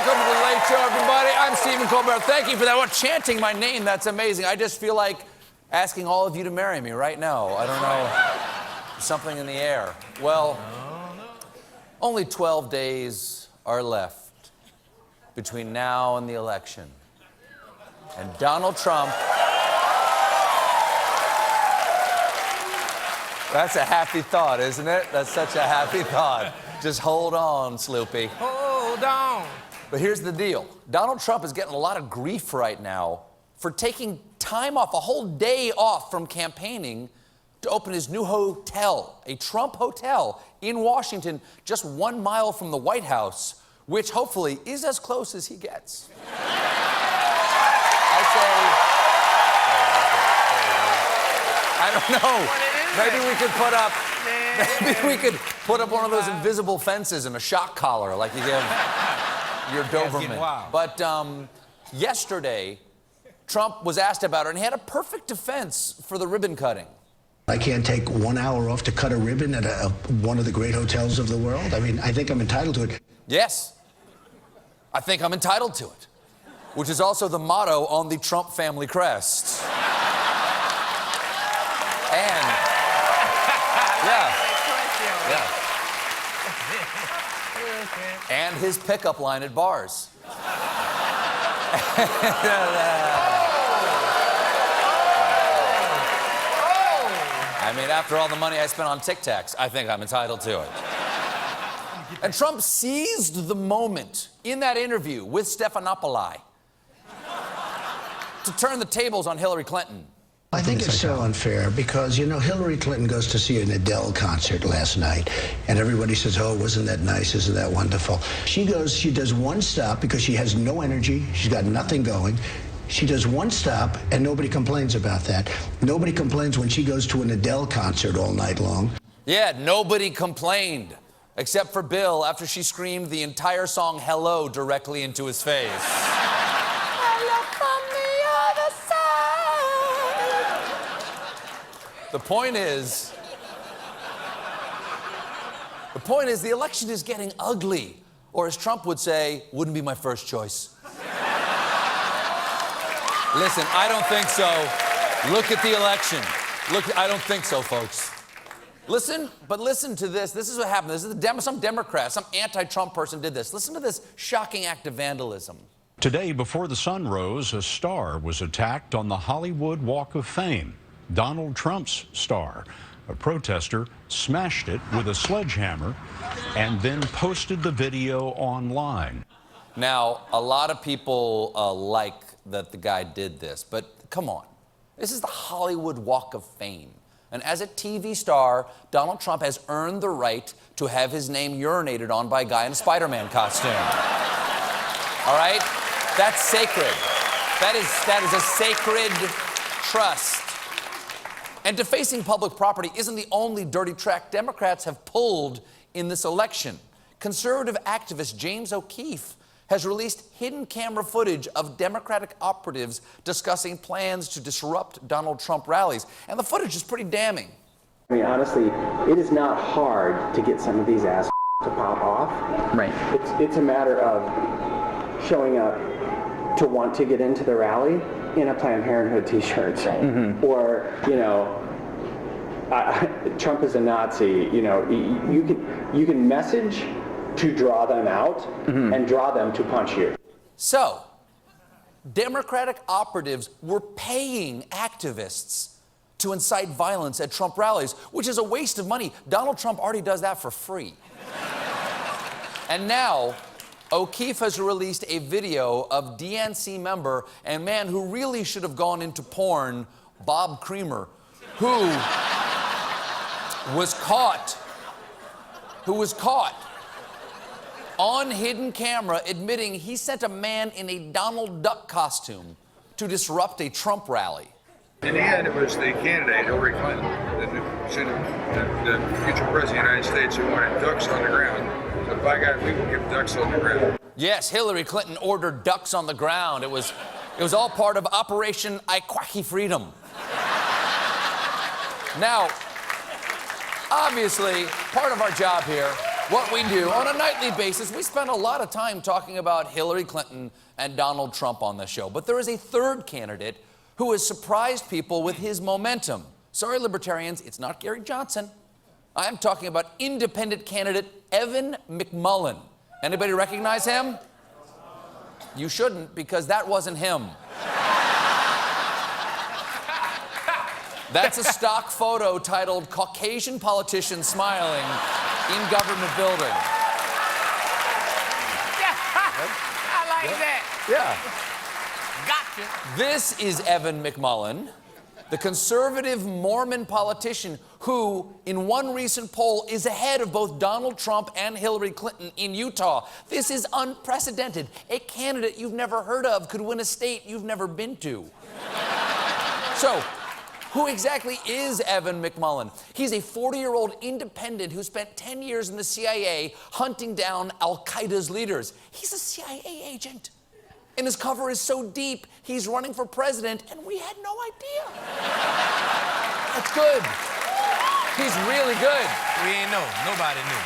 Welcome to the Late Show, everybody. I'm Stephen Colbert. Thank you for that. What, chanting my name? That's amazing. I just feel like asking all of you to marry me right now. I don't know. Something in the air. Well, only 12 days are left between now and the election. And Donald Trump... That's a happy thought, isn't it? That's such a happy thought. Just hold on, Sloopy. Hold on. But here's the deal. Donald Trump is getting a lot of grief right now for taking time off, a whole day off from campaigning to open his new hotel, a Trump hotel in Washington, just 1 mile from the White House, which hopefully is as close as he gets. I don't know. Maybe we could put up one of those invisible fences and a shock collar like you give your Doberman. But yesterday, Trump was asked about it, and he had a perfect defense for the ribbon cutting. I can't take 1 hour off to cut a ribbon at one of the great hotels of the world. I mean, I think I'm entitled to it. Yes, I think I'm entitled to it, which is also the motto on the Trump family crest. And, and his pickup line at bars. I mean, after all the money I spent on Tic Tacs, I think I'm entitled to it. And Trump seized the moment in that interview with Stephanopoulos to turn the tables on Hillary Clinton. I think it's so unfair because, you know, Hillary Clinton goes to see an Adele concert last night, and everybody says, oh, wasn't that nice? Isn't that wonderful? She does one stop because she has no energy. She's got nothing going. She does one stop, and nobody complains about that. Nobody complains when she goes to an Adele concert all night long. Yeah, nobody complained, except for Bill after she screamed the entire song Hello directly into his face. Hello from the other side. The point is, the election is getting ugly. Or as Trump would say, wouldn't be my first choice. Listen, I don't think so. Look at the election. I don't think so, folks. Listen to this. This is what happened. This is some Democrat, some anti-Trump person did this. Listen to this shocking act of vandalism. Today, before the sun rose, a star was attacked on the Hollywood Walk of Fame. Donald Trump's star. A protester smashed it with a sledgehammer and then posted the video online. Now, a lot of people like that the guy did this, but come on. This is the Hollywood Walk of Fame. And as a TV star, Donald Trump has earned the right to have his name urinated on by a guy in a Spider-Man costume. All right? That's sacred. That is a sacred trust. And defacing public property isn't the only dirty track Democrats have pulled in this election. Conservative activist James O'Keefe has released hidden camera footage of Democratic operatives discussing plans to disrupt Donald Trump rallies. And the footage is pretty damning. I mean, honestly, it is not hard to get some of these assholes to pop off. Right. It's a matter of showing up to want to get into the rally in a Planned Parenthood t-shirt. Right. Mm-hmm. Or, you know, Trump is a Nazi. You know, you can message to draw them out and draw them to punch you. So, Democratic operatives were paying activists to incite violence at Trump rallies, which is a waste of money. Donald Trump already does that for free. And now, O'Keefe has released a video of DNC member and man who really should have gone into porn, Bob Creamer, who was caught on hidden camera admitting he sent a man in a Donald Duck costume to disrupt a Trump rally. In the end, it was the candidate, Hillary Clinton, the future president of the United States, who wanted ducks on the ground. So by God, we will give ducks on the ground. Yes, Hillary Clinton ordered ducks on the ground. It was all part of Operation Ikwaki Freedom. Now, obviously, part of our job here what we do on a nightly basis, we spend a lot of time talking about Hillary Clinton and Donald Trump on the show. But there is a third candidate who has surprised people with his momentum. Sorry, libertarians, it's not Gary Johnson. I'm talking about independent candidate Evan McMullen. Anybody recognize him? You shouldn't, because that wasn't him. That's a stock photo titled "Caucasian Politician Smiling in Government Building." I like that. Yeah. Gotcha. This is Evan McMullen, the conservative Mormon politician who, in one recent poll, is ahead of both Donald Trump and Hillary Clinton in Utah. This is unprecedented. A candidate you've never heard of could win a state you've never been to. So, who exactly is Evan McMullen? He's a 40-year-old independent who spent 10 years in the CIA hunting down Al-Qaeda's leaders. He's a CIA agent. And his cover is so deep, he's running for president, and we had no idea. That's good. He's really good. We ain't know. Nobody knew.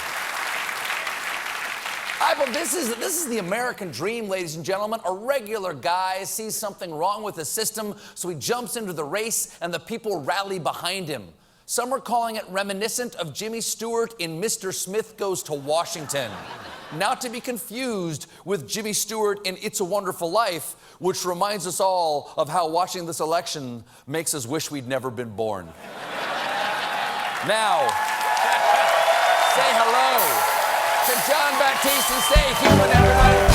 This is the American dream, ladies and gentlemen. A regular guy sees something wrong with the system, so he jumps into the race, and the people rally behind him. Some are calling it reminiscent of Jimmy Stewart in Mr. Smith Goes to Washington. Not to be confused with Jimmy Stewart in It's a Wonderful Life, which reminds us all of how watching this election makes us wish we'd never been born. Now, say hello to John Baptiste and stay human, everybody.